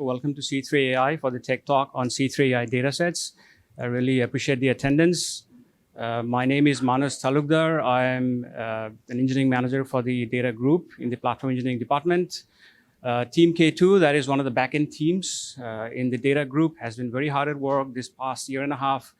Welcome to C3 AI for the Tech Talk on C3 AI Datasets. I really appreciate the attendance. My name is Manas Talukdar. I am an engineering manager for the data group in the platform engineering department. Team K2, that is one of the backend teams in the data group, has been very hard at work this past year and a half,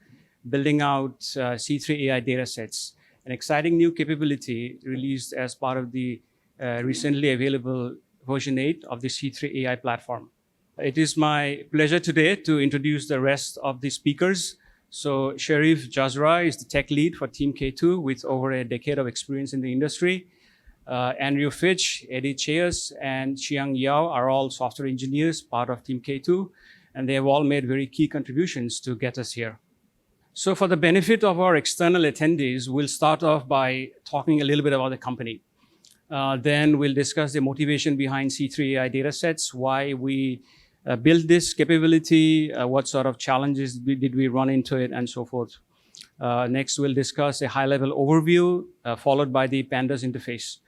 building out C3 AI Datasets, an exciting new capability released as part of the recently available version 8 of the C3 AI platform. It is my pleasure today to introduce the rest of the speakers. So Sharif Jazra is the tech lead for Team K2 with over a decade of experience in the industry. Andrew Fitch, Eddie Cheas, and Xiang Yao are all software engineers, part of Team K2, and they have all made very key contributions to get us here. So for the benefit of our external attendees, we'll start off by talking a little bit about the company. Then we'll discuss the motivation behind C3 AI Datasets, why we built this capability, what sort of challenges did we run into it, and so forth. Next, we'll discuss a high-level overview, followed by the Pandas interface.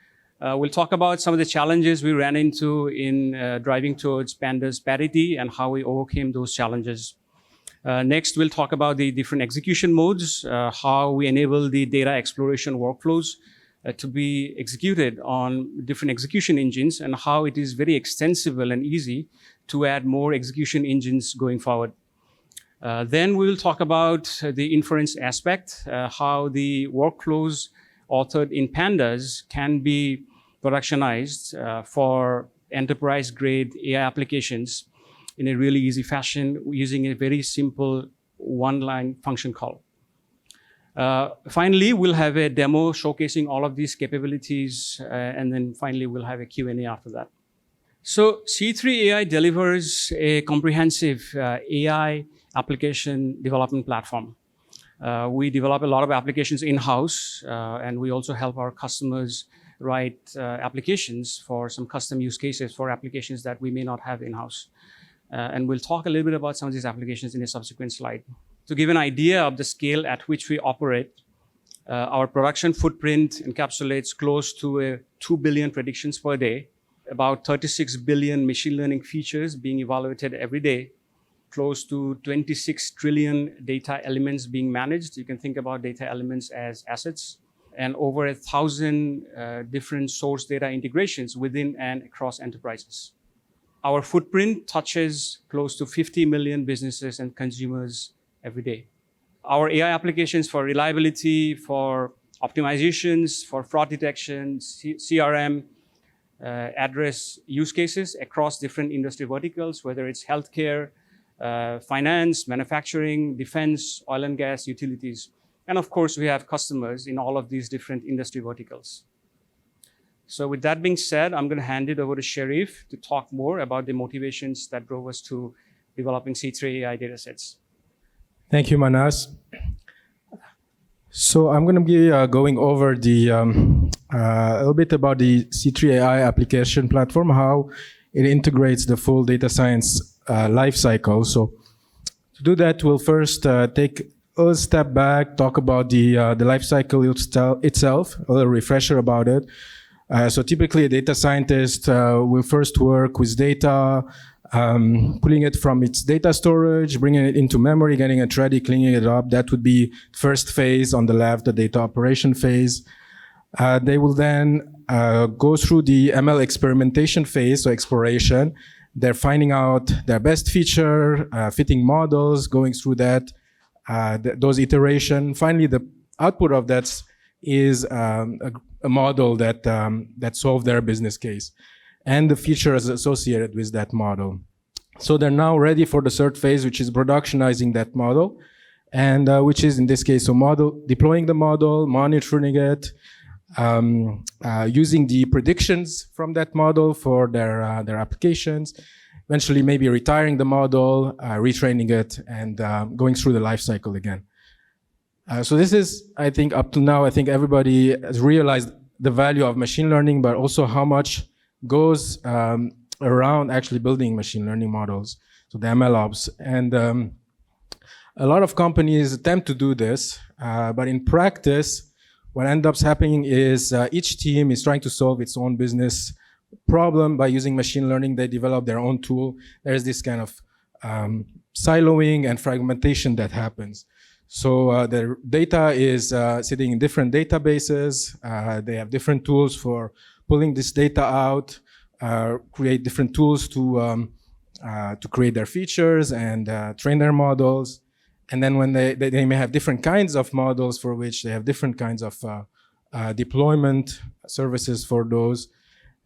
We'll talk about some of the challenges we ran into in driving towards Pandas parity and how we overcame those challenges. Next, we'll talk about the different execution modes, how we enable the data exploration workflows to be executed on different execution engines, and how it is very extensible and easy to add more execution engines going forward. Then we will talk about the inference aspect, how the workflows authored in Pandas can be productionized for enterprise-grade AI applications in a really easy fashion using a very simple one-line function call. Finally, we'll have a demo showcasing all of these capabilities, and then finally we'll have a Q&A after that. So C3 AI delivers a comprehensive AI application development platform. We develop a lot of applications in-house, and we also help our customers write applications for some custom use cases for applications that we may not have in-house. And we'll talk a little bit about some of these applications in a subsequent slide. To give an idea of the scale at which we operate, our production footprint encapsulates close to 2 billion predictions per day, about 36 billion machine learning features being evaluated every day, close to 26 trillion data elements being managed. You can think about data elements as assets, and over 1,000 different source data integrations within and across enterprises. Our footprint touches close to 50 million businesses and consumers every day. Our AI applications for reliability, for optimizations, for fraud detection, CRM, address use cases across different industry verticals, whether it's healthcare, finance, manufacturing, defense, oil and gas, utilities. And of course, we have customers in all of these different industry verticals. So with that being said, I'm going to hand it over to Sharif to talk more about the motivations that drove us to developing C3 AI Datasets. Thank you, Manas. So I'm going to be going over a little bit about the C3 AI application platform, how it integrates the full data science lifecycle. So to do that, we'll first take a step back, talk about the lifecycle itself, a little refresher about it. So typically, a data scientist will first work with data, pulling it from its data storage, bringing it into memory, getting it ready, cleaning it up. That would be first phase on the left, the data operation phase. They will then go through the ML experimentation phase, so exploration. They're finding out their best feature, fitting models, going through that, those iterations. Finally, the output of that is a model that solved their business case and the features associated with that model. So they're now ready for the third phase, which is productionizing that model, and which is in this case, so deploying the model, monitoring it, using the predictions from that model for their applications, eventually maybe retiring the model, retraining it, and going through the life cycle again. So this is, I think, up to now, I think everybody has realized the value of machine learning, but also how much goes around actually building machine learning models, so the MLOps. And a lot of companies attempt to do this, but in practice, what ends up happening is each team is trying to solve its own business problem by using machine learning. They develop their own tool. There's this kind of siloing and fragmentation that happens. So the data is sitting in different databases. They have different tools for pulling this data out, create different tools to create their features and train their models. And then when they may have different kinds of models for which they have different kinds of deployment services for those.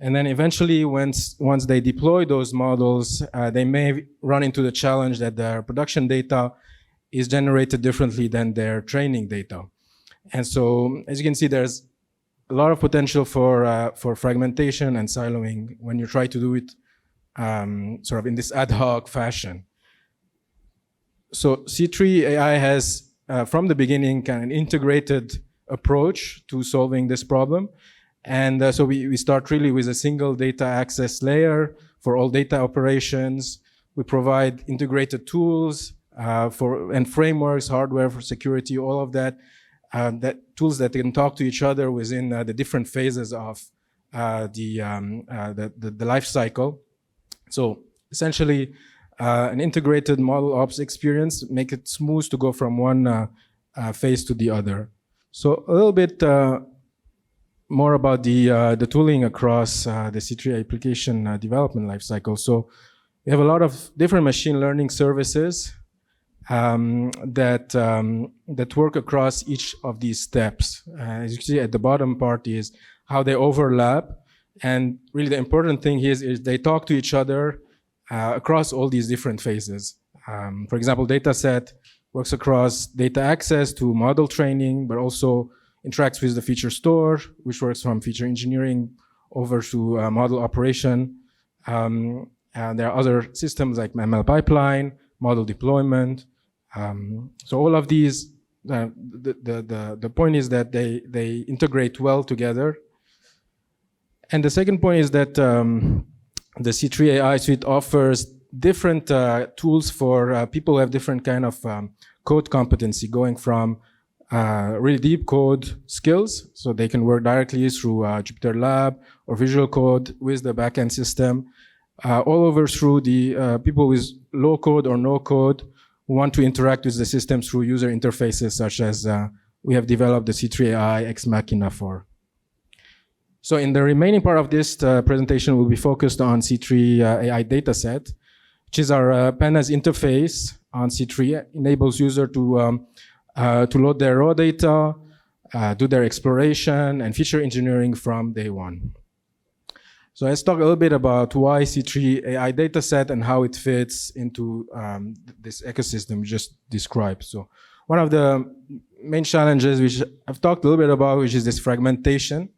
And then eventually, once they deploy those models, they may run into the challenge that their production data is generated differently than their training data. And so, as you can see, there's a lot of potential for fragmentation and siloing when you try to do it sort of in this ad hoc fashion. So C3 AI has, from the beginning, kind of an integrated approach to solving this problem. And so we start really with a single data access layer for all data operations. We provide integrated tools and frameworks, hardware for security, all of that, tools that can talk to each other within the different phases of the life cycle. So essentially, an integrated model ops experience, make it smooth to go from one phase to the other. So a little bit more about the tooling across the C3 application development lifecycle. So we have a lot of different machine learning services that work across each of these steps. As you can see at the bottom part is how they overlap. And really the important thing here is they talk to each other across all these different phases. For example, dataset works across data access to model training, but also interacts with the feature store, which works from feature engineering over to model operation. And there are other systems like ML pipeline, model deployment. So all of these, the point is that they integrate well together. And the second point is that the C3 AI suite offers different tools for people who have different kind of code competency, going from really deep code skills, so they can work directly through Jupyter Lab or Visual Code with the backend system, all over through the people with low code or no code who want to interact with the system through user interfaces, such as we have developed the C3 AI Ex Machina for. So in the remaining part of this presentation, we'll be focused on C3 AI Dataset, which is our Pandas interface on C3. Enables user to load their raw data, do their exploration and feature engineering from day one. So let's talk a little bit about why C3 AI Dataset and how it fits into this ecosystem we just described. So one of the main challenges, which I've talked a little bit about, which is this fragmentation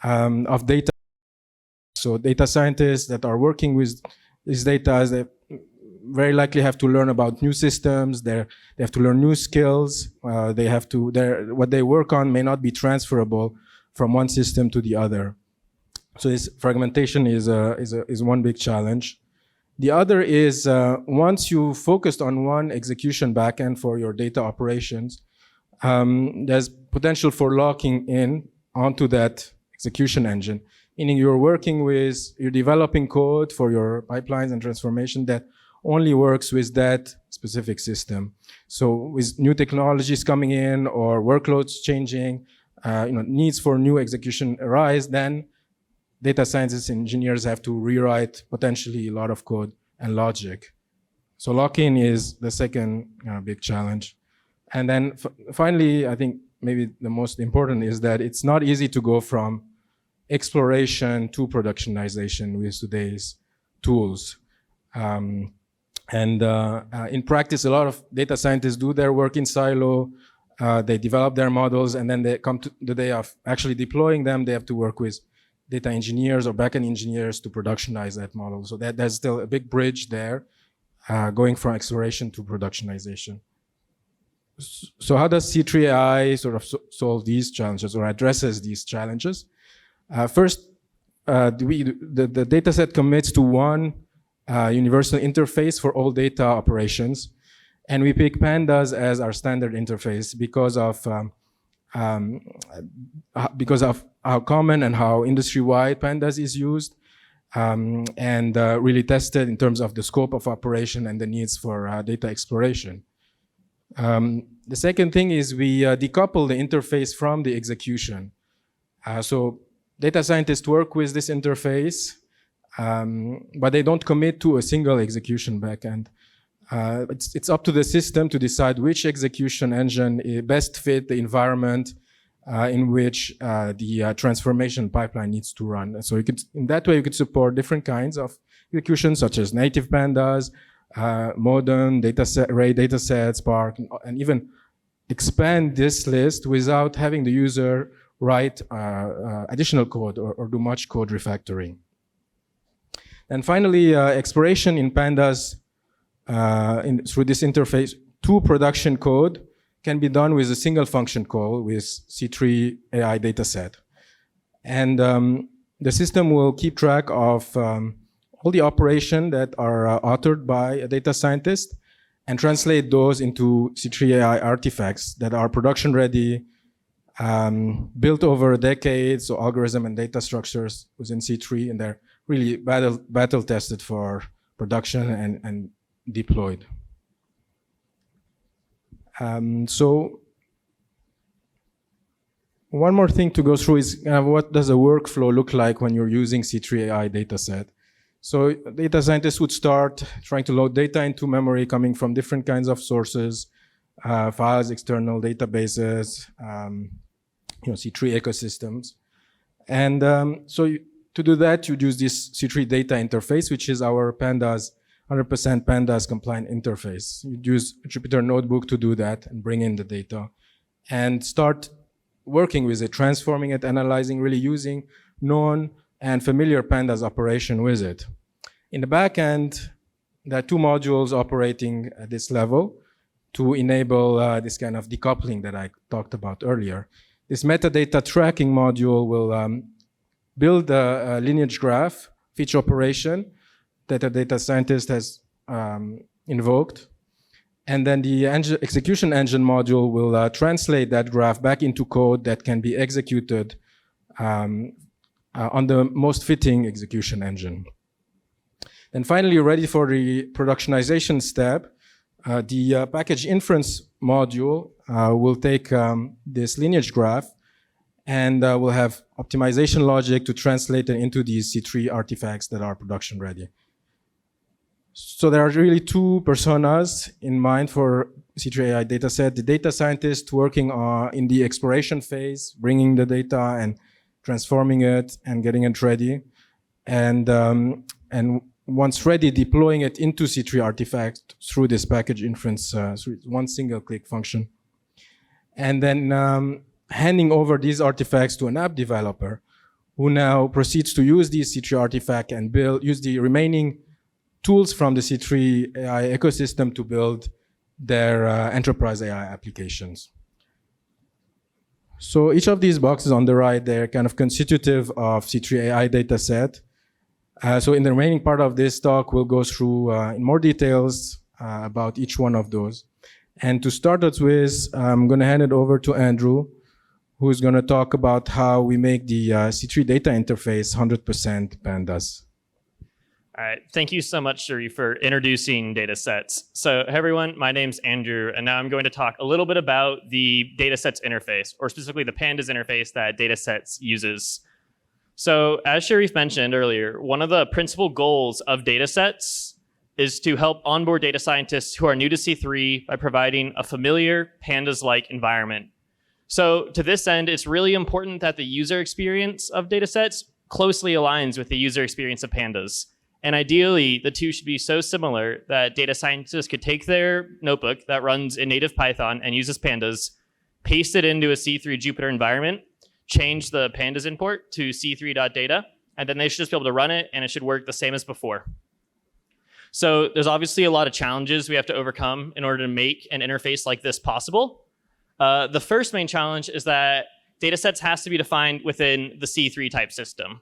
of data. So data scientists that are working with these data, they very likely have to learn about new systems. They have to learn new skills. What they work on may not be transferable from one system to the other. So this fragmentation is one big challenge. The other is once you focused on one execution backend for your data operations, there's potential for locking in onto that execution engine, meaning you're developing code for your pipelines and transformation that only works with that specific system. So with new technologies coming in or workloads changing, needs for new execution arise, then data scientists and engineers have to rewrite potentially a lot of code and logic. So lock-in is the second big challenge. And then finally, I think maybe the most important is that it's not easy to go from exploration to productionization with today's tools. In practice, a lot of data scientists do their work in silo. They develop their models, and then they come to the day of actually deploying them. They have to work with data engineers or backend engineers to productionize that model. So there's still a big bridge there, going from exploration to productionization. So how does C3 AI sort of solve these challenges or addresses these challenges? First, the dataset commits to one universal interface for all data operations. And we pick Pandas as our standard interface because of how common and how industry-wide Pandas is used. and really tested in terms of the scope of operation and the needs for data exploration. The second thing is we decouple the interface from the execution. So data scientists work with this interface, but they don't commit to a single execution backend. It's up to the system to decide which execution engine best fit the environment in which the transformation pipeline needs to run. So in that way, you could support different kinds of executions, such as native pandas, modern array datasets, Spark, and even expand this list without having the user write additional code or do much code refactoring. And finally, exploration in Pandas through this interface to production code can be done with a single function call with C3 AI dataset. And the system will keep track of all the operations that are authored by a data scientist and translate those into C3 AI artifacts that are production ready, built over decades, so algorithm and data structures within C3, and they're really battle tested for production and deployed. So one more thing to go through is what does a workflow look like when you're using C3 AI dataset? So data scientists would start trying to load data into memory coming from different kinds of sources, files, external databases, C3 ecosystems. And to do that, you'd use this C3 data interface, which is our Pandas, 100% Pandas compliant interface. You'd use a Jupyter notebook to do that and bring in the data and start working with it, transforming it, analyzing, really using known and familiar Pandas operation with it. In the back end, there are two modules operating at this level to enable this kind of decoupling that I talked about earlier. This metadata tracking module will build a lineage graph, feature operation, that a data scientist has invoked. And then the execution engine module will translate that graph back into code that can be executed on the most fitting execution engine. And finally, ready for the productionization step, the package inference module will take this lineage graph and will have optimization logic to translate it into these C3 artifacts that are production ready. So there are really two personas in mind for C3 AI dataset. The data scientist working in the exploration phase, bringing the data and transforming it and getting it ready. And once ready, deploying it into C3 artifact through this package inference, through one single click function. And then handing over these artifacts to an app developer who now proceeds to use these C3 artifact and use the remaining tools from the C3 AI ecosystem to build their enterprise AI applications. So each of these boxes on the right, they're kind of constitutive of C3 AI dataset. So in the remaining part of this talk, we'll go through in more details about each one of those. And to start us with, I'm going to hand it over to Andrew, who's going to talk about how we make the C3 data interface 100% Pandas. All right, thank you so much, Shuri, for introducing datasets. So, hey everyone, my name's Andrew, and now I'm going to talk a little bit about the datasets interface, or specifically the Pandas interface that datasets uses. So, as Sharif mentioned earlier, one of the principal goals of datasets is to help onboard data scientists who are new to C3 by providing a familiar Pandas-like environment. So, to this end, it's really important that the user experience of datasets closely aligns with the user experience of Pandas. And ideally, the two should be so similar that data scientists could take their notebook that runs in native Python and uses Pandas, paste it into a C3 Jupyter environment, change the Pandas import to c3.data, and then they should just be able to run it, and it should work the same as before. So there's obviously a lot of challenges we have to overcome in order to make an interface like this possible. The first main challenge is that datasets has to be defined within the C3 type system.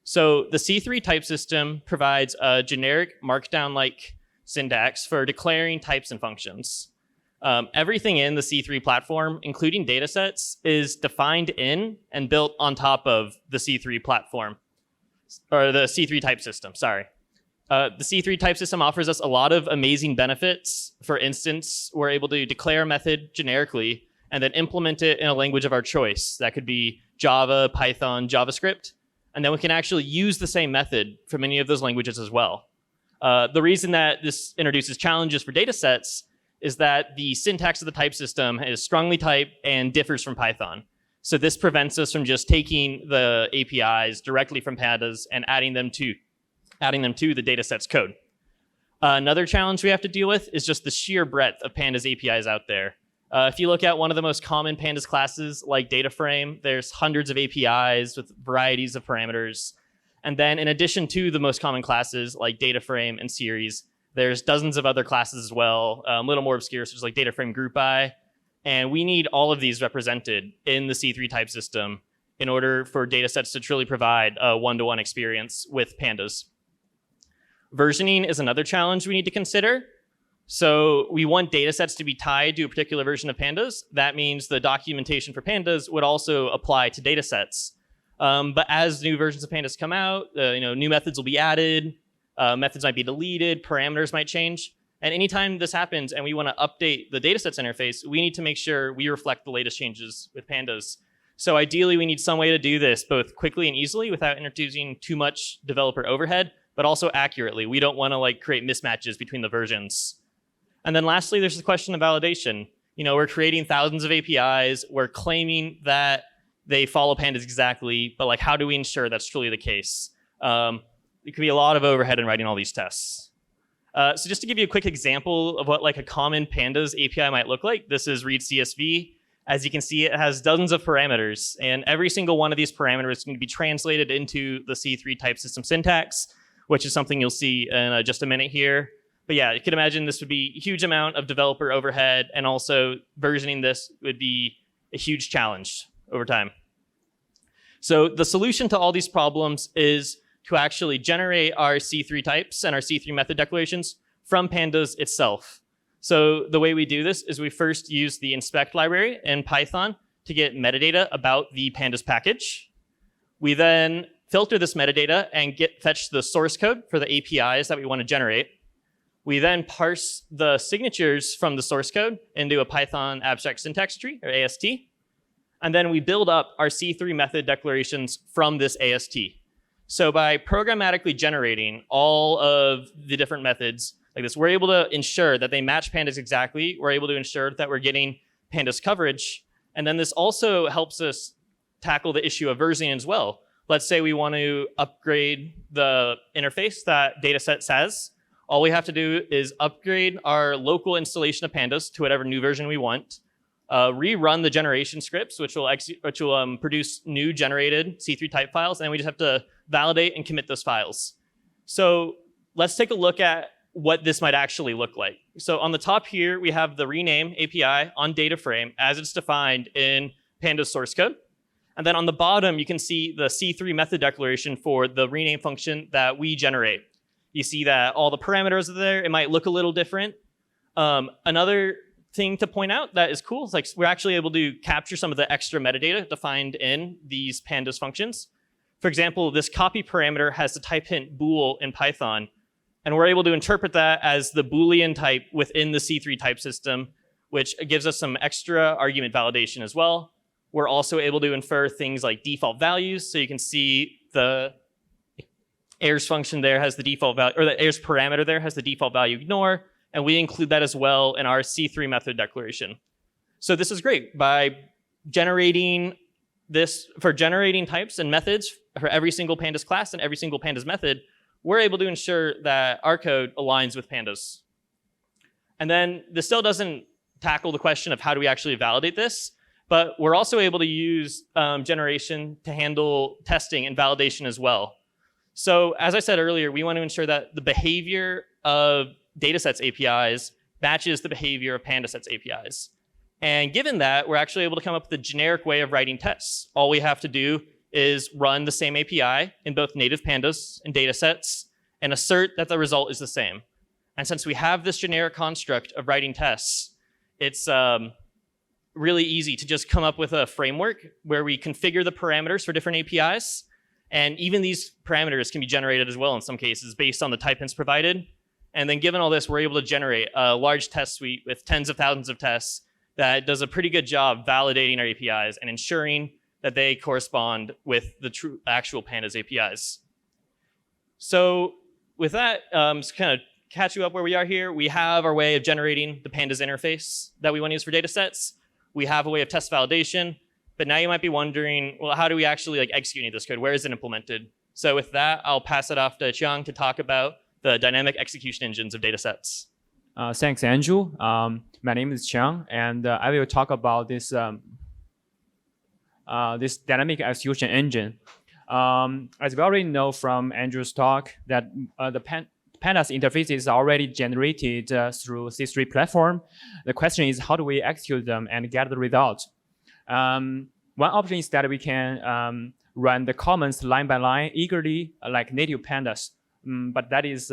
So the C3 type system provides a generic markdown-like syntax for declaring types and functions. Everything in the C3 platform, including datasets, is defined in and built on top of the C3 platform. or the C3 type system, sorry. The C3 type system offers us a lot of amazing benefits. For instance, we're able to declare a method generically and then implement it in a language of our choice. That could be Java, Python, JavaScript. And then we can actually use the same method from any of those languages as well. The reason that this introduces challenges for data sets is that the syntax of the type system is strongly typed and differs from Python. So this prevents us from just taking the APIs directly from Pandas and adding them to the datasets code. Another challenge we have to deal with is just the sheer breadth of Pandas APIs out there. If you look at one of the most common Pandas classes like DataFrame, there's hundreds of APIs with varieties of parameters. And then in addition to the most common classes like DataFrame and Series, there's dozens of other classes as well, a little more obscure, such as like DataFrame GroupBy. And we need all of these represented in the C3 type system in order for datasets to truly provide a one-to-one experience with Pandas. Versioning is another challenge we need to consider. So we want datasets to be tied to a particular version of Pandas. That means the documentation for Pandas would also apply to datasets. But as new versions of Pandas come out, new methods will be added, methods might be deleted, parameters might change. And anytime this happens and we want to update the datasets interface, we need to make sure we reflect the latest changes with Pandas. So ideally, we need some way to do this both quickly and easily without introducing too much developer overhead, but also accurately. We don't want to create mismatches between the versions. And then lastly, there's the question of validation. We're creating thousands of APIs. We're claiming that they follow Pandas exactly, but how do we ensure that's truly the case? It could be a lot of overhead in writing all these tests. So just to give you a quick example of what a common Pandas API might look like, this is read CSV. As you can see, it has dozens of parameters, and every single one of these parameters is going to be translated into the C3 type system syntax, which is something you'll see in just a minute here. But yeah, you can imagine this would be a huge amount of developer overhead, and also versioning this would be a huge challenge over time. So the solution to all these problems is to actually generate our C3 types and our C3 method declarations from Pandas itself. So the way we do this is we first use the inspect library in Python to get metadata about the Pandas package. We then filter this metadata and fetch the source code for the APIs that we want to generate. We then parse the signatures from the source code into a Python abstract syntax tree, or AST. And then we build up our C3 method declarations from this AST. So by programmatically generating all of the different methods like this, we're able to ensure that they match Pandas exactly. We're able to ensure that we're getting Pandas coverage. And then this also helps us tackle the issue of versioning as well. Let's say we want to upgrade the interface that Datasets has. All we have to do is upgrade our local installation of Pandas to whatever new version we want, rerun the generation scripts, which will produce new generated C3 type files, and then we just have to validate and commit those files. So let's take a look at what this might actually look like. So on the top here, we have the rename API on DataFrame as it's defined in Pandas source code. And then on the bottom, you can see the C3 method declaration for the rename function that we generate. You see that all the parameters are there. It might look a little different. Another thing to point out that is cool is we're actually able to capture some of the extra metadata defined in these Pandas functions. For example, this copy parameter has the type hint bool in Python, and we're able to interpret that as the Boolean type within the C3 type system, which gives us some extra argument validation as well. We're also able to infer things like default values, so you can see the errors function there has the default value, or the errors parameter there has the default value ignore, and we include that as well in our C3 method declaration. So this is great. By generating this, for generating types and methods for every single Pandas class and every single Pandas method, we're able to ensure that our code aligns with Pandas. And then this still doesn't tackle the question of how do we actually validate this, but we're also able to use generation to handle testing and validation as well. So as I said earlier, we want to ensure that the behavior of Datasets APIs matches the behavior of Pandasets APIs. And given that, we're actually able to come up with a generic way of writing tests. All we have to do is run the same API in both native Pandas and Datasets and assert that the result is the same. And since we have this generic construct of writing tests, it's really easy to just come up with a framework where we configure the parameters for different APIs And even these parameters can be generated as well in some cases based on the type hints provided. And then given all this, we're able to generate a large test suite with tens of thousands of tests that does a pretty good job validating our APIs and ensuring that they correspond with the true actual Pandas APIs. So with that, just kind of catch you up where we are here. We have our way of generating the Pandas interface that we want to use for data sets. We have a way of test validation. But now you might be wondering, well, how do we actually execute this code? Where is it implemented? So with that, I'll pass it off to Chiang to talk about the dynamic execution engines of data sets. Thanks, Andrew. My name is Chiang, and I will talk about this, this dynamic execution engine. As we already know from Andrew's talk, that the Pandas interface is already generated through C3 platform. The question is, how do we execute them and get the result? One option is that we can run the comments line by line eagerly like native Pandas. But that is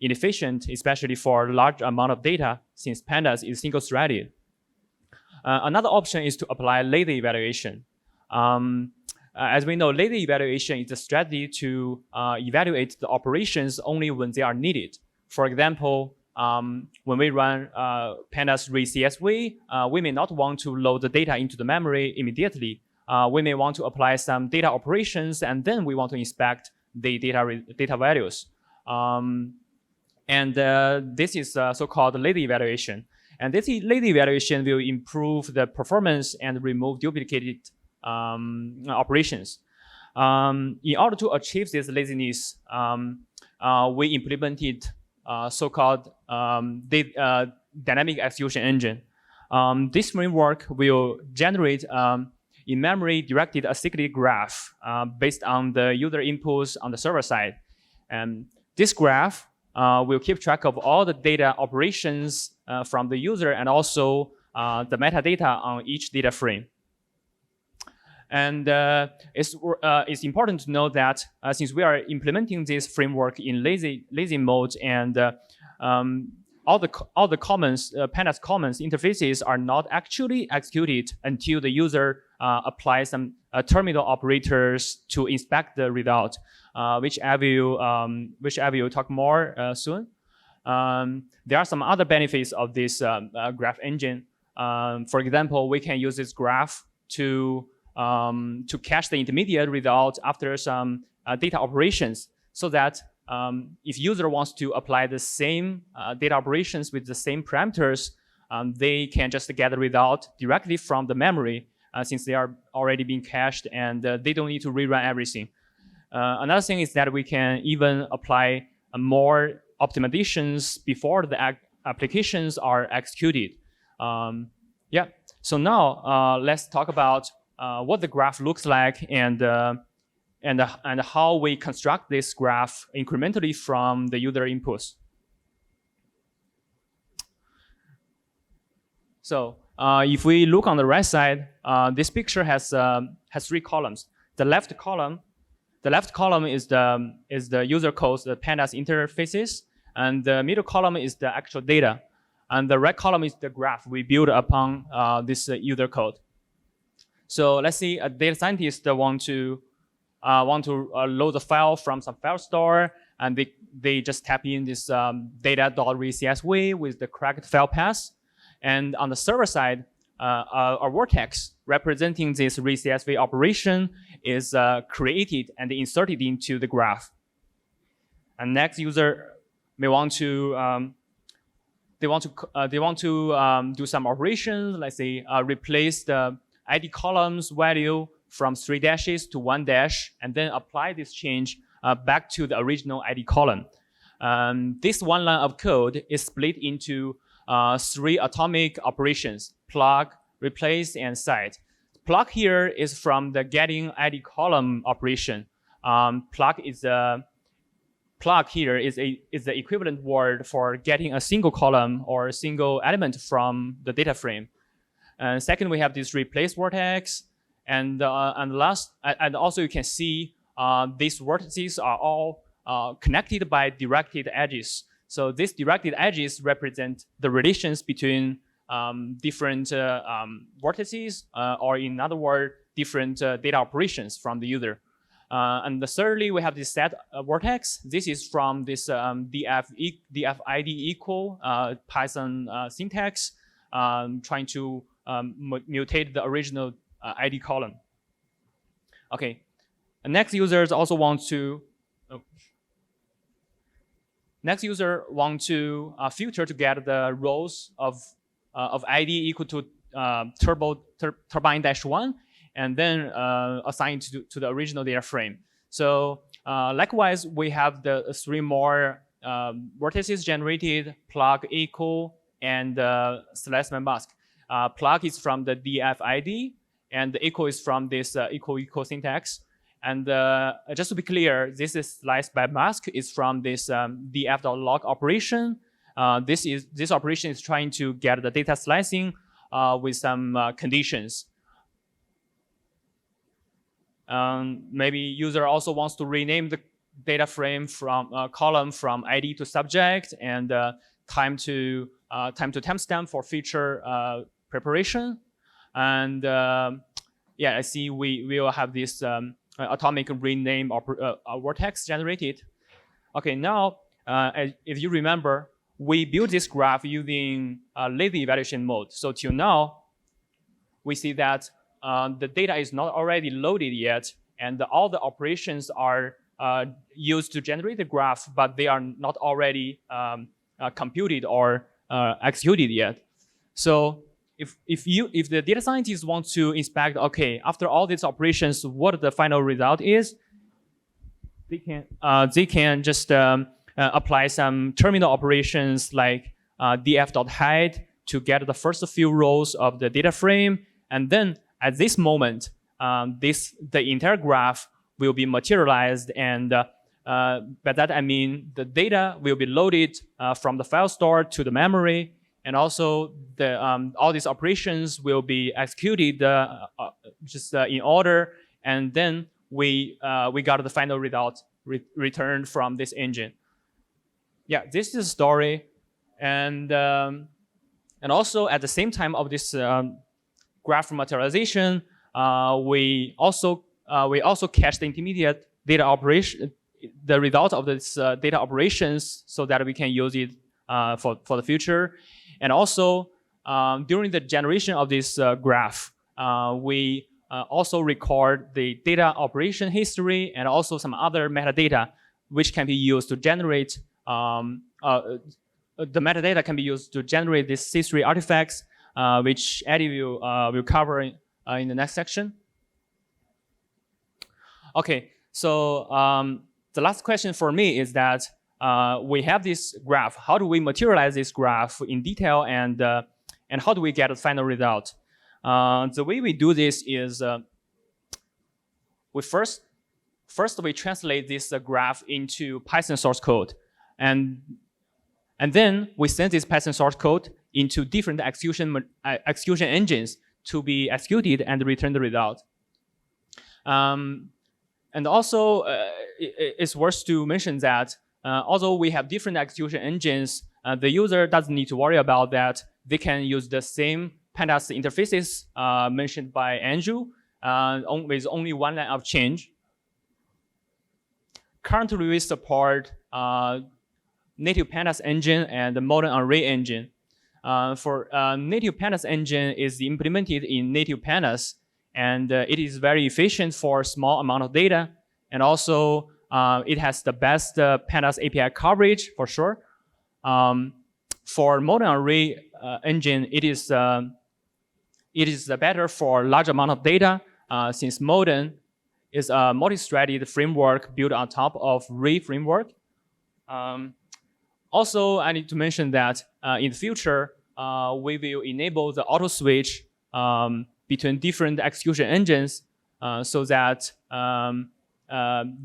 inefficient, especially for large amount of data, since Pandas is single-threaded. Another option is to apply lazy evaluation. As we know, lazy evaluation is a strategy to evaluate the operations only when they are needed. For example, when we run Pandas read CSV, we may not want to load the data into the memory immediately. We may want to apply some data operations, and then we want to inspect the data values. This is so-called lazy evaluation. And this lazy evaluation will improve the performance and remove duplicated operations. In order to achieve this laziness, we implemented so-called dynamic execution engine. This framework will generate in-memory directed acyclic graph based on the user inputs on the server side. And this graph will keep track of all the data operations from the user and also the metadata on each data frame. And it's important to know that since we are implementing this framework in lazy mode, and all the comments, Pandas comments interfaces are not actually executed until the user applies some terminal operators to inspect the result, which I will talk more soon. There are some other benefits of this graph engine. For example, we can use this graph to cache the intermediate result after some data operations, so that if user wants to apply the same data operations with the same parameters, they can just get the result directly from the memory since they are already being cached, and they don't need to rerun everything. Another thing is that we can even apply more optimizations before the applications are executed. Yeah. So now let's talk about what the graph looks like and how we construct this graph incrementally from the user inputs. So if we look on the right side, this picture has 3 columns. The left column is the user codes, the Pandas interfaces, and the middle column is the actual data, and the right column is the graph we build upon this user code. So let's say a data scientist want to load the file from some file store, and they just tap in this data.read.csv with the correct file path. And on the server side, a vertex representing this read.csv operation is created and inserted into the graph. And next, user may want to do some operations. Let's say replace the ID columns value from 3 dashes to 1 dash, and then apply this change back to the original ID column. This one line of code is split into 3 atomic operations: plug, replace, and cite. Plug here is from the getting ID column operation. Plug here is the equivalent word for getting a single column or a single element from the data frame. And second, we have this replace vertex, and also you can see these vertices are all connected by directed edges. So these directed edges represent the relations between different vertices, or in other words, different data operations from the user. And thirdly, we have this set vertex. This is from this dfid equal Python syntax, trying to mutate the original ID column. Okay, and next users also want to. Next user want to filter to get the rows of ID equal to turbine-1, and then assign to the original data frame. So likewise, we have the 3 more vertices generated: plug, equal, and / mask. Plug is from the dfid, and the equal is from this equal syntax. And just to be clear, this is slice by mask is from this df.log operation. This operation is trying to get the data slicing with some conditions. Maybe user also wants to rename the data frame from column from ID to subject, and time to timestamp for future preparation. And yeah, I see we will have this atomic rename vertex generated. Okay, now if you remember, we built this graph using lazy evaluation mode. So till now, we see that the data is not already loaded yet, and all the operations are used to generate the graph, but they are not already computed or executed yet. So if the data scientists want to inspect, okay, after all these operations, what the final result is, they can just apply some terminal operations like df.hide to get the first few rows of the data frame, and then at this moment, the entire graph will be materialized, and by that I mean the data will be loaded from the file store to the memory, and also all these operations will be executed just in order, and then we got the final result returned from this engine. Yeah, this is the story, and also at the same time of this graph materialization, we also cache the intermediate data operation, the result of this data operations, so that we can use it for the future. And also during the generation of this graph, we also record the data operation history and also some other metadata, which can be used to generate the metadata can be used to generate these C3 artifacts, which Eddie will cover in the next section. Okay, so the last question for me is that we have this graph. How do we materialize this graph in detail, and how do we get a final result? The way we do this is we first we translate this graph into Python source code, and then we send this Python source code into different execution engines to be executed and return the result. And also, it's worth to mention that although we have different execution engines, the user doesn't need to worry about that. They can use the same Pandas interfaces mentioned by Andrew with only one line of change. Currently, we support native Pandas engine and the modern array engine. For native Pandas engine is implemented in native Pandas, and it is very efficient for small amount of data, and also it has the best Pandas API coverage for sure. For modern array engine, it is better for large amount of data since modern is a multi-threaded framework built on top of Ray framework. Also, I need to mention that in the future, we will enable the auto switch between different execution engines, so that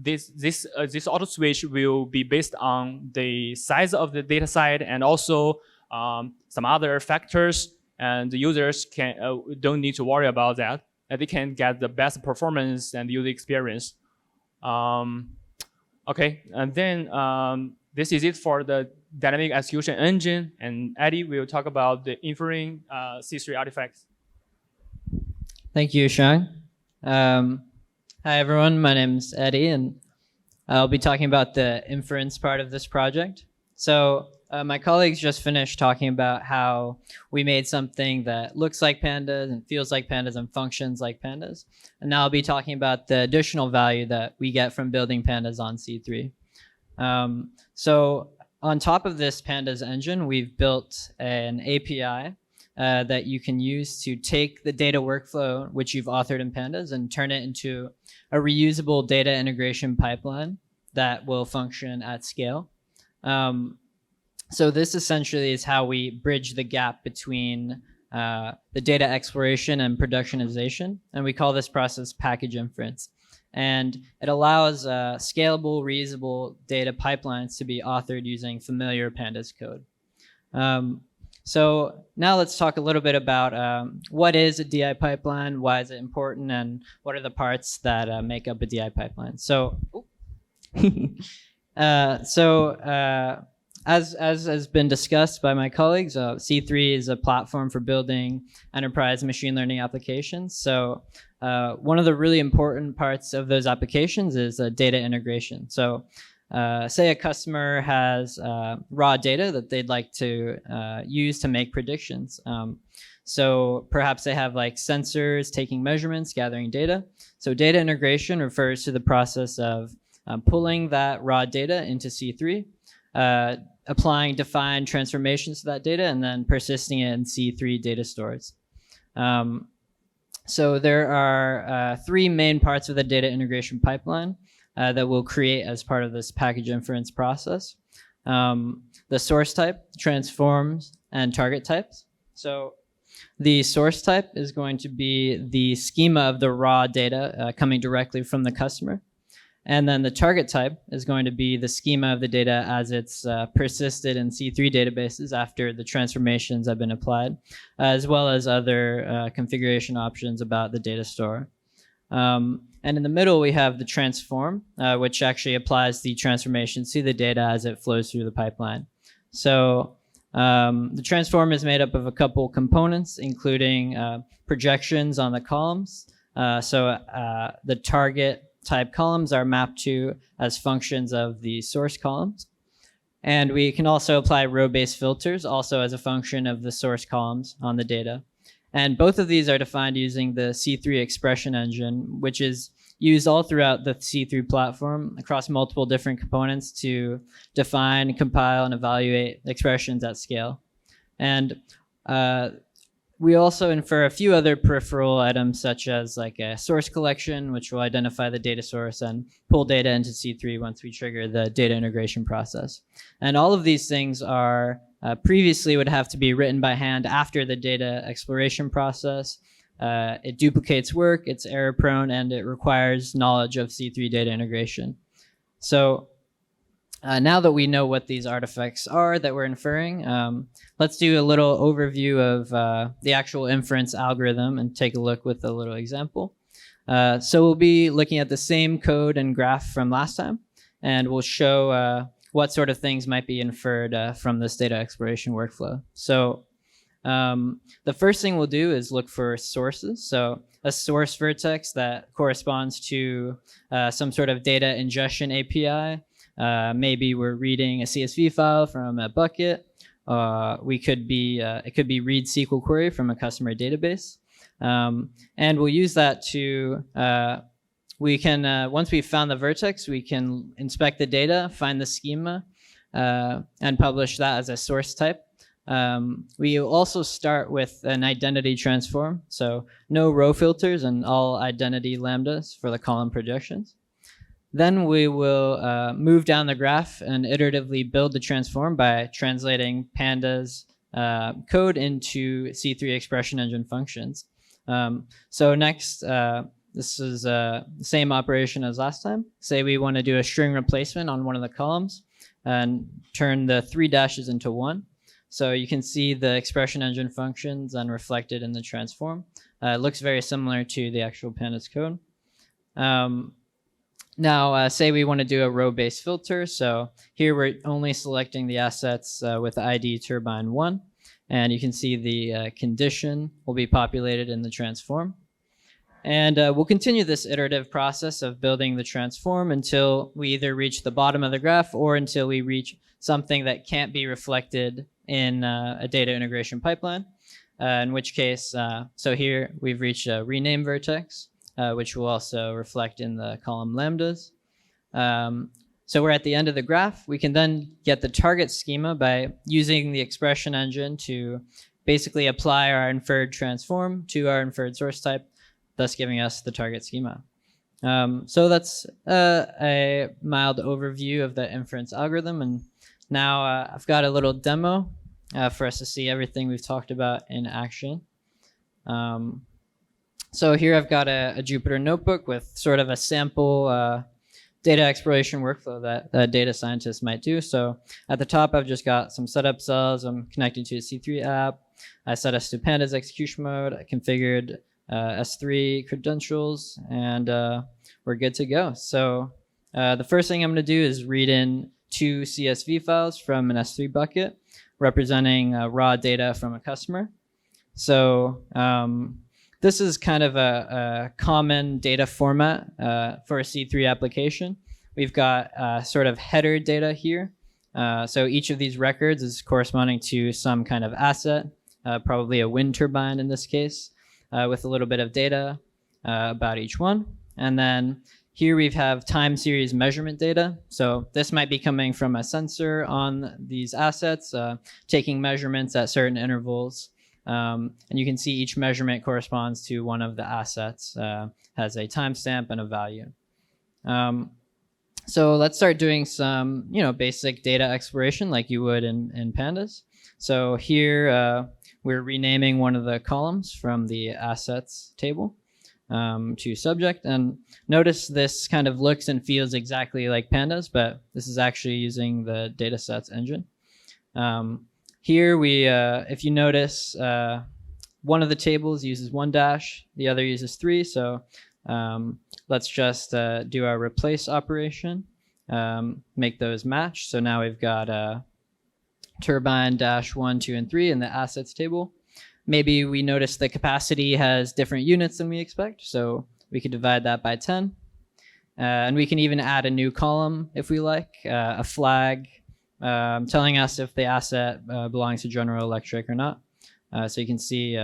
this auto switch will be based on the size of the data set and also some other factors, and the users don't need to worry about that. They can get the best performance and user experience. Okay, and then this is it for the dynamic execution engine, and Eddie will talk about the inferring C3 artifacts. Thank you, Sean. Hi, everyone. My name's Eddie, and I'll be talking about the inference part of this project. So my colleagues just finished talking about how we made something that looks like pandas and feels like pandas and functions like pandas. And now I'll be talking about the additional value that we get from building pandas on C3. So on top of this pandas engine, we've built an API that you can use to take the data workflow, which you've authored in pandas, and turn it into a reusable data integration pipeline that will function at scale. So this essentially is how we bridge the gap between the data exploration and productionization, and we call this process package inference. And it allows scalable, reusable data pipelines to be authored using familiar pandas code. So now let's talk a little bit about what is a DI pipeline, why is it important, and what are the parts that make up a DI pipeline. So, as has been discussed by my colleagues, C3 is a platform for building enterprise machine learning applications. So one of the really important parts of those applications is data integration. So say a customer has raw data that they'd like to use to make predictions. So perhaps they have like sensors taking measurements, gathering data. So data integration refers to the process of pulling that raw data into C3, applying defined transformations to that data, and then persisting it in C3 data stores. So there are three main parts of the data integration pipeline that we'll create as part of this package inference process. The source type, transforms, and target types. So the source type is going to be the schema of the raw data coming directly from the customer. And then the target type is going to be the schema of the data as it's persisted in C3 databases after the transformations have been applied, as well as other configuration options about the data store. And in the middle, we have the transform, which actually applies the transformations to the data as it flows through the pipeline. So the transform is made up of a couple components, including projections on the columns. The target type columns are mapped to as functions of the source columns. And we can also apply row-based filters also as a function of the source columns on the data. And both of these are defined using the C3 expression engine, which is used all throughout the C3 platform across multiple different components to define, compile, and evaluate expressions at scale. And we also infer a few other peripheral items, such as like a source collection, which will identify the data source and pull data into C3 once we trigger the data integration process. And all of these things are previously would have to be written by hand after the data exploration process. It duplicates work, it's error prone, and it requires knowledge of C3 data integration. So now that we know what these artifacts are that we're inferring, let's do a little overview of the actual inference algorithm and take a look with a little example. So we'll be looking at the same code and graph from last time, and we'll show what sort of things might be inferred from this data exploration workflow. So the first thing we'll do is look for sources. So a source vertex that corresponds to some sort of data ingestion API. Maybe we're reading a CSV file from a bucket. It could be read SQL query from a customer database. And we'll use that to, once we've found the vertex, we can inspect the data, find the schema, and publish that as a source type. We will also start with an identity transform, so no row filters and all identity lambdas for the column projections. Then we will move down the graph and iteratively build the transform by translating Pandas code into C3 expression engine functions. So next, this is the same operation as last time. Say we want to do a string replacement on one of the columns and turn the 3 dashes into 1. So you can see the expression engine functions and reflected in the transform. It looks very similar to the actual Pandas code. Now, say we want to do a row-based filter. So here we're only selecting the assets with the ID turbine 1. And you can see the condition will be populated in the transform. And we'll continue this iterative process of building the transform until we either reach the bottom of the graph or until we reach something that can't be reflected in a data integration pipeline. In which case, so here we've reached a rename vertex, which will also reflect in the column lambdas. So we're at the end of the graph. We can then get the target schema by using the expression engine to basically apply our inferred transform to our inferred source type, thus giving us the target schema. So that's a mild overview of the inference algorithm. And now I've got a little demo for us to see everything we've talked about in action. So here I've got a Jupyter notebook with sort of a sample data exploration workflow that a data scientist might do. So at the top, I've just got some setup cells. I'm connecting to a C3 app. I set us to Pandas execution mode. I configured S3 credentials, and we're good to go. So the first thing I'm going to do is read in 2 CSV files from an S3 bucket representing raw data from a customer. So this is kind of a common data format for a C3 application. We've got sort of header data here. So each of these records is corresponding to some kind of asset, probably a wind turbine in this case, with a little bit of data about each one. And then here we have time series measurement data. So this might be coming from a sensor on these assets, taking measurements at certain intervals. And you can see each measurement corresponds to one of the assets, has a timestamp and a value. So let's start doing some, basic data exploration like you would in Pandas. So here we're renaming one of the columns from the assets table to subject. And notice this kind of looks and feels exactly like Pandas, but this is actually using the datasets engine. Here we, if you notice, one of the tables uses 1 dash, the other uses 3. So let's just do our replace operation, make those match. So now we've got turbine dash 1, 2, and 3 in the assets table. Maybe we notice the capacity has different units than we expect. So we could divide that by 10. And we can even add a new column if we like, a flag, telling us if the asset belongs to General Electric or not. So you can see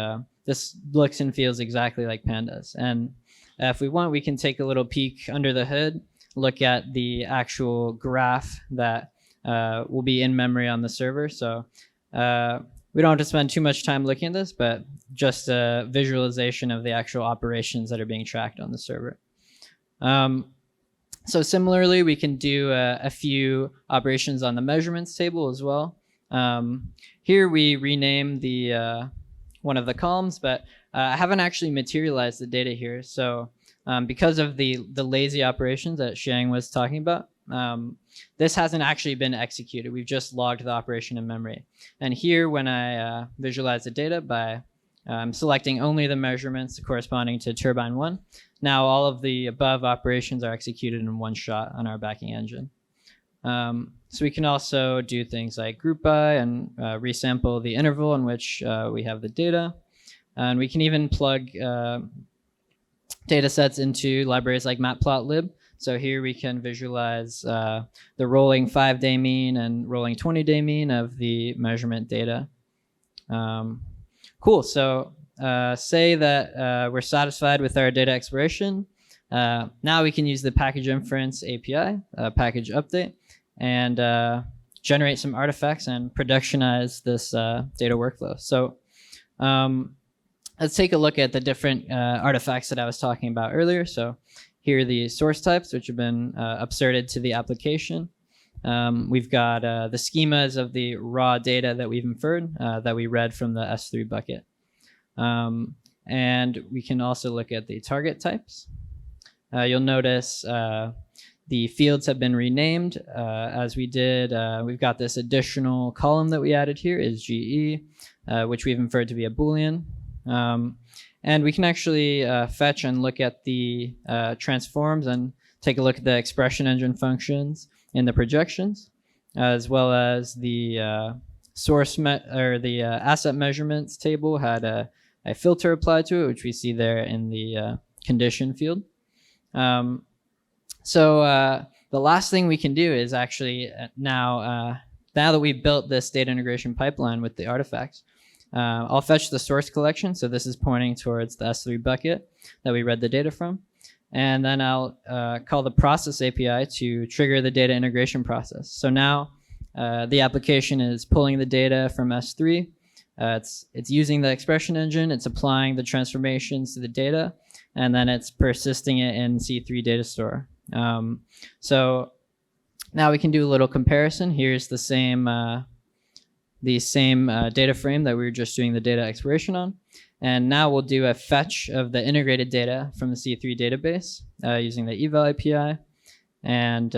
this looks and feels exactly like Pandas. And if we want, we can take a little peek under the hood, look at the actual graph that will be in memory on the server. So we don't have to spend too much time looking at this, but just a visualization of the actual operations that are being tracked on the server. So similarly, we can do a few operations on the measurements table as well. Here we rename the one of the columns, but I haven't actually materialized the data here. So because of the lazy operations that Xiang was talking about, this hasn't actually been executed. We've just logged the operation in memory. And here, when I visualize the data by selecting only the measurements corresponding to turbine 1, now all of the above operations are executed in one shot on our backing engine. So we can also do things like group by and resample the interval in which we have the data. And we can even plug data sets into libraries like matplotlib. So here we can visualize the rolling 5-day mean and rolling 20-day mean of the measurement data. Cool. So say that we're satisfied with our data exploration. Now we can use the package inference API, package update, and generate some artifacts and productionize this data workflow. So let's take a look at the different artifacts that I was talking about earlier. So here are the source types, which have been upserted to the application. We've got the schemas of the raw data that we've inferred that we read from the S3 bucket. And we can also look at the target types. You'll notice the fields have been renamed as we did. We've got this additional column that we added here is GE, which we've inferred to be a Boolean. And we can actually fetch and look at the transforms and take a look at the expression engine functions in the projections, as well as the asset measurements table had a filter applied to it, which we see there in the condition field. So the last thing we can do is actually now that we've built this data integration pipeline with the artifacts, I'll fetch the source collection. So this is pointing towards the S3 bucket that we read the data from. And then I'll call the process API to trigger the data integration process. So now the application is pulling the data from S3. It's using the expression engine. It's applying the transformations to the data, and then it's persisting it in C3 data store. So now we can do a little comparison. Here's the same data frame that we were just doing the data exploration on. And now we'll do a fetch of the integrated data from the C3 database using the eval API. And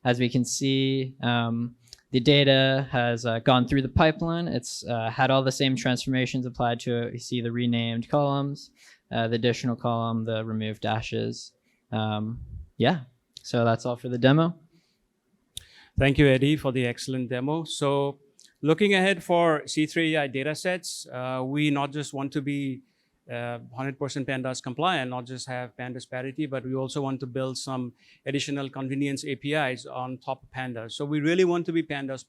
as we can see, the data has gone through the pipeline. It's had all the same transformations applied to it. You see the renamed columns, the additional column, the removed dashes. Yeah, so that's all for the demo. Thank you, Eddie, for the excellent demo. So looking ahead for C3 AI datasets, we not just want to be 100% Pandas compliant, not just have Pandas parity, but we also want to build some additional convenience APIs on top of Pandas. So we really want to be Pandas++.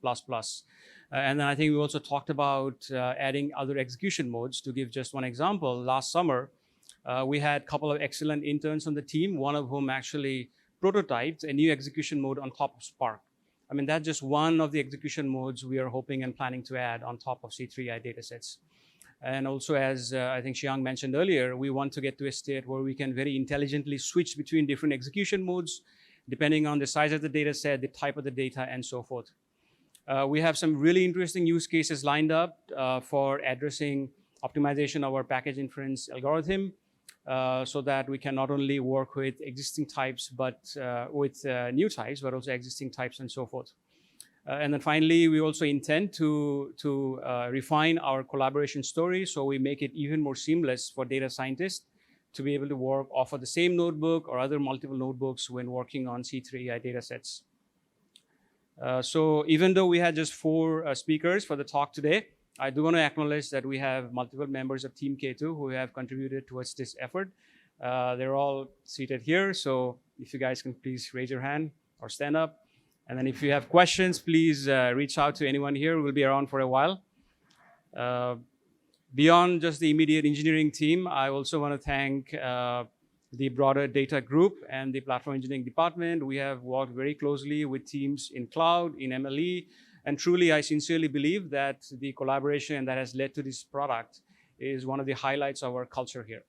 And then I think we also talked about adding other execution modes. To give just one example, last summer, we had a couple of excellent interns on the team, one of whom actually prototyped a new execution mode on top of Spark. I mean, that's just one of the execution modes we are hoping and planning to add on top of C3 AI datasets. And also, as I think Xiang mentioned earlier, we want to get to a state where we can very intelligently switch between different execution modes, depending on the size of the data set, the type of the data, and so forth. We have some really interesting use cases lined up for addressing optimization of our package inference algorithm, so that we can not only work with existing types, but with new types, but also existing types and so forth. And then finally, we also intend to refine our collaboration story, so we make it even more seamless for data scientists to be able to work off of the same notebook or other multiple notebooks when working on C3 AI datasets. So even though we had just 4 speakers for the talk today, I do want to acknowledge that we have multiple members of Team K2 who have contributed towards this effort. They're all seated here, so if you guys can please raise your hand or stand up. And then if you have questions, please reach out to anyone here. We'll be around for a while. Beyond just the immediate engineering team, I also want to thank the broader data group and the platform engineering department. We have worked very closely with teams in cloud, in MLE, and truly, I sincerely believe that the collaboration that has led to this product is one of the highlights of our culture here.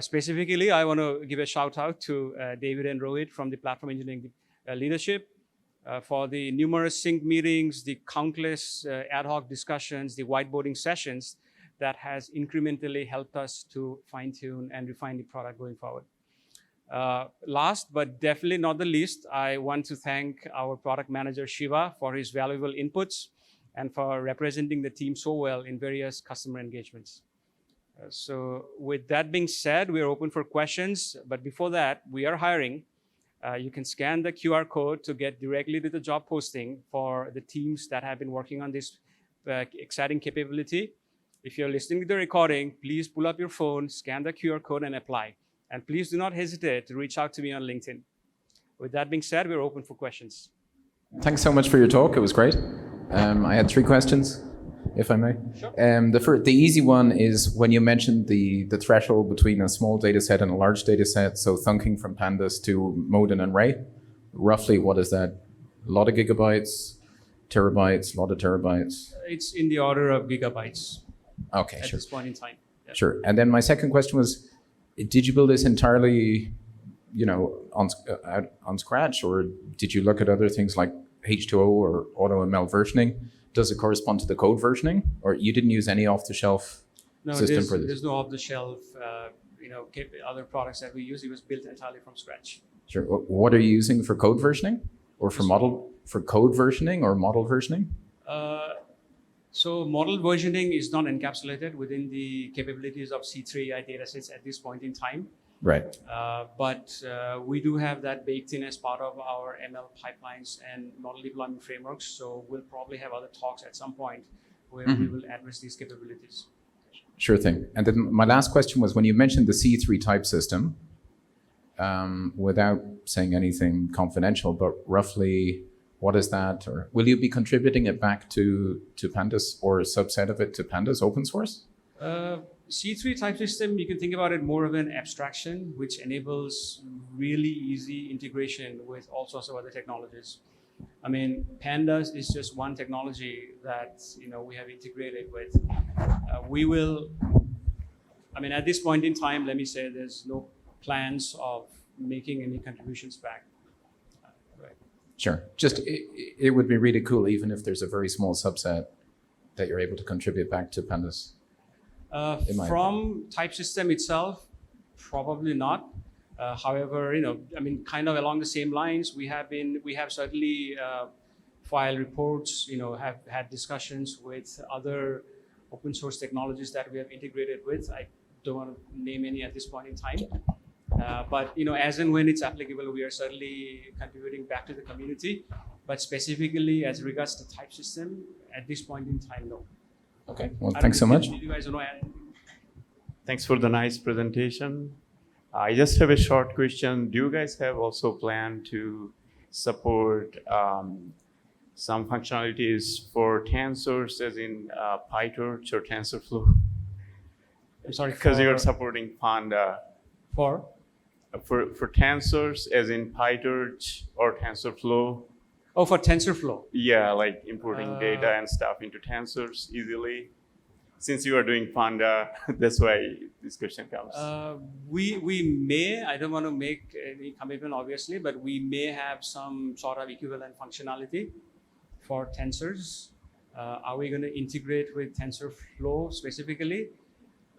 Specifically, I want to give a shout out to David and Rohit from the platform engineering leadership for the numerous sync meetings, the countless ad hoc discussions, the whiteboarding sessions that has incrementally helped us to fine tune and refine the product going forward. Last, but definitely not the least, I want to thank our product manager, Shiva, for his valuable inputs and for representing the team so well in various customer engagements. So with that being said, we are open for questions. But before that, we are hiring. You can scan the QR code to get directly to the job posting for the teams that have been working on this exciting capability. If you're listening to the recording, please pull up your phone, scan the QR code, and apply. And please do not hesitate to reach out to me on LinkedIn. With that being said, we're open for questions. Thanks so much for your talk. It was great. I had 3 questions, if I may. Sure. The easy one is when you mentioned the threshold between a small data set and a large data set, so thunking from Pandas to Modin and Ray, roughly what is that? A lot of gigabytes, terabytes, a lot of terabytes? It's in the order of gigabytes. Okay, at sure. this point in time. Yeah. Sure. And then my second question was, did you build this entirely, on scratch, or did you look at other things like H2O or AutoML versioning? Does it correspond to the code versioning, or you didn't use any off-the-shelf system for this? There's no off-the-shelf, other products that we use. It was built entirely from scratch. Sure. What are you using for code versioning, or for code versioning or model versioning? So model versioning is not encapsulated within the capabilities of C3 AI datasets at this point in time. Right. But we do have that baked in as part of our ML pipelines and model deployment frameworks. So we'll probably have other talks at some point where we will address these capabilities. Sure thing. And then my last question was, when you mentioned the C3 type system, without saying anything confidential, but roughly what is that? Or will you be contributing it back to Pandas, or a subset of it to Pandas open source? C3 type system, you can think about it more of an abstraction, which enables really easy integration with all sorts of other technologies. I mean, Pandas is just one technology that we have integrated with. We will, I mean, at this point in time, let me say there's no plans of making any contributions back. Right. Sure. Just it would be really cool, even if there's a very small subset that you're able to contribute back to Pandas. From type system itself, probably not. However, I mean, kind of along the same lines, we have certainly filed reports, have had discussions with other open source technologies that we have integrated with. I don't want to name any at this point in time. But as and when it's applicable, we are certainly contributing back to the community. But specifically as regards to type system, at this point in time, no. Okay. Well, thanks so much. You guys know anything? Thanks for the nice presentation. I just have a short question. Do you guys have also plan to support some functionalities for tensors, as in PyTorch or TensorFlow? I'm sorry. Because you're supporting Panda. For tensors, as in PyTorch or TensorFlow. Oh, for TensorFlow. Yeah, like importing data and stuff into tensors easily. Since you are doing Panda, that's why this question comes. We may, I don't want to make any commitment obviously, but we may have some sort of equivalent functionality for tensors. Are we going to integrate with TensorFlow specifically?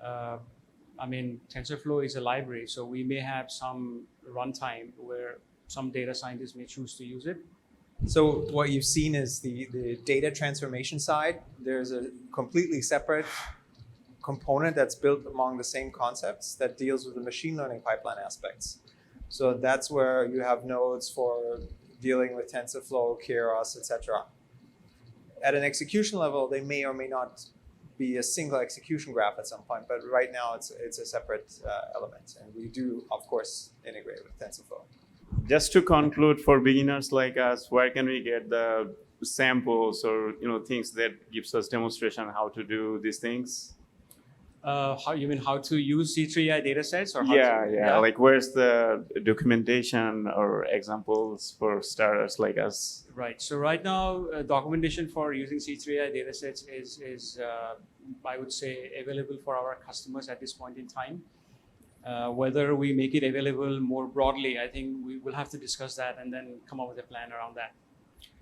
I mean, TensorFlow is a library, so we may have some runtime where some data scientists may choose to use it. So what you've seen is the data transformation side. There's a completely separate component that's built among the same concepts that deals with the machine learning pipeline aspects. So that's where you have nodes for dealing with TensorFlow, Keras, etc. At an execution level, they may or may not be a single execution graph at some point, but right now it's a separate element, and we do, of course, integrate with TensorFlow. Just to conclude, for beginners like us, where can we get the samples or things that gives us demonstration how to do these things? How you mean how to use C3 datasets or how yeah. Like where's the documentation or examples for starters like us? Right. So right now, documentation for using C3 datasets is I would say available for our customers at this point in time. Whether we make it available more broadly, I think we will have to discuss that and then come up with a plan around that.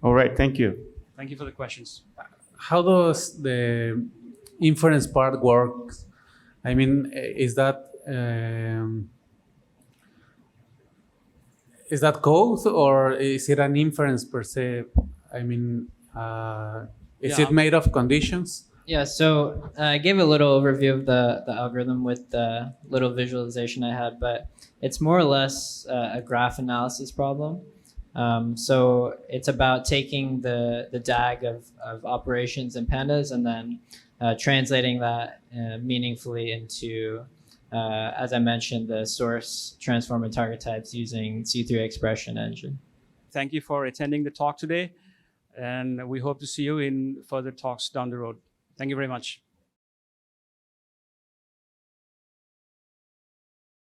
All right. Thank you. Thank you for the questions. How does the inference part work? I mean, is that code, or is it an inference per se? I mean, is it made of conditions? Yeah, so I gave a little overview of the algorithm with the little visualization I had, but it's more or less a graph analysis problem. So it's about taking the DAG of operations in Pandas and then translating that meaningfully into, as I mentioned, the source, transform, and target types using C3 expression engine. Thank you for attending the talk today, and we hope to see you in further talks down the road. Thank you very much.